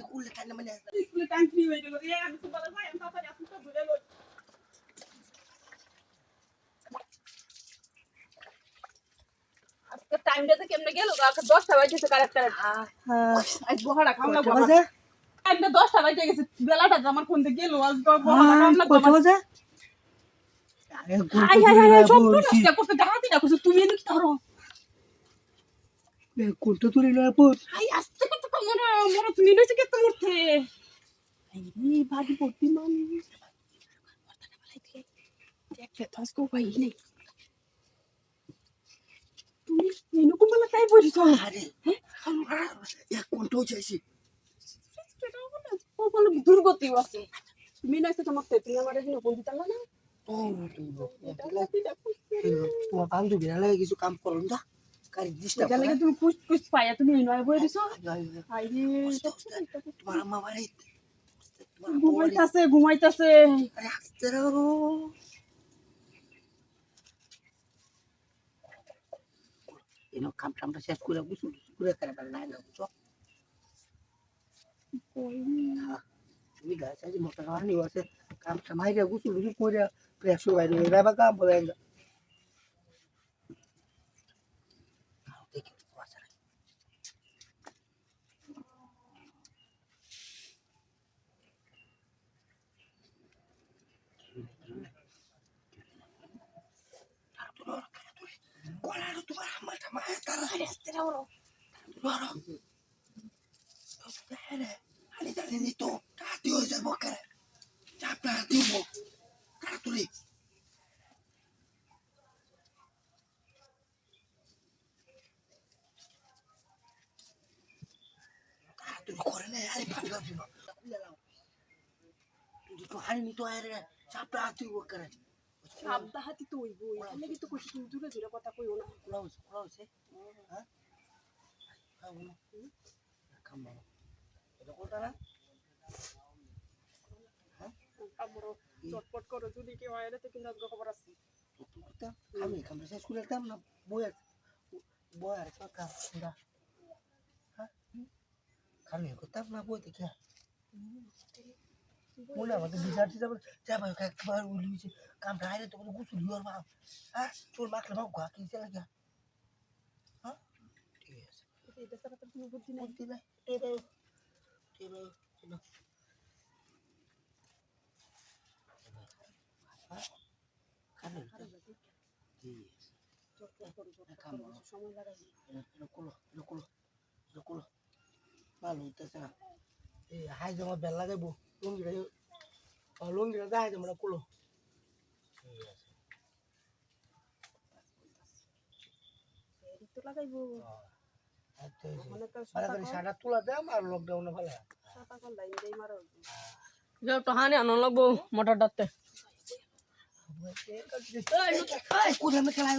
স্কুলে টাইম মানে স্কুলে টাইম ফ্রি হয়ে গেল রে আমি তো বলা যাই আমি তাড়াতাড়ি আসতে তো ঘুরে লই আজকে টাইমটা তো কেমনে গেল আজকে 10টা বাজে কারেক্ট আজ বহাড়া খাম না বাবা টাইমটা 10টা বাজে গেছে বেলাটা আমার কোন দিকে গেল আজ বহাড়া খাম না বাবা হাই হাই হাই সব নষ্ট করতে ডাহাতি না কিছু তুমি এনে কি ধরো কোনটা তুলি না পর হাই আস্তে কত মনে মনে তুমি নইছে কে তোমারতে এই ভাগি পড়তি মামি দেখতে তো আজকে ভাই নেই তুমি এনে কোমলা তাই বলিছ আরে এক কোনটা চাইছি ও বলে দুর্গতি আছে তুমি নইছে তোমারতে তুমি আমারে এনে কোন দিতালা না ও তোমার বান্ধবী লাগে কিছু কাম করো না কারি ডিস্টার্ব এখানে কি তুমি কুছ কুছ পায়া তুমি নয় বই দিছো হাই রে তোমার আম্মা বাড়ি ঘুমাইতাছে আরে আস্তে রাখো এনো কামটা শেষ করে বুঝু করে করে না না বুঝছো তুমি গাছ আছে মোটা কারণে আছে কামটা মাইরে বুঝু করে প্রেস বাইরে এবার কাম বলে দেখি বাসা Guarda, tu vai matar mais, cara. Bora. Ali tá dentro. Tá Deus é boca. Já perdeu, pô. Cara, tu ali. Cara, tu corre, né? Ali pra lá, filho. Tu hari ni tu hari. Já perdeu, boca. Sabda হাতি তো হইব এখানে কিন্তু কইছি তুমি দূরে দূরে কথা কইও না Close. হ্যাঁ কাম এটা কোনটা না আমরা চটপট করো যদি কেউ আইলে তো কিন্তু আজকে খবর আছে আমি কামটা শেষ করে দিতাম না বই আর কাকা হ্যাঁ খালি করতাম না বই দেখে মনে আমাদের বিচারছি যাবো একবার উলিয়েছে কামটা আইলে তো গুছু লিওর মা হ্যাঁ তোর মাখলে মা ঘা কিনছে লাগা হ্যাঁ ঠিক আছে এটা সারা তো তুমি বুদ্ধি নাই বুদ্ধি নাই এবার সময় লাগাই ভালো হইতেছে না এই হাই জমা বেল লাগাইবো লুঙ্গিটা যাই তোমরা কুলো তো লাগাইবো সারা তুলা দাম আর লকডাউনে ভালো সাতা কল লাইন দেই মারো যাও তো হানে আনো লাগবো মোটর ডাতে কোথায় খেলা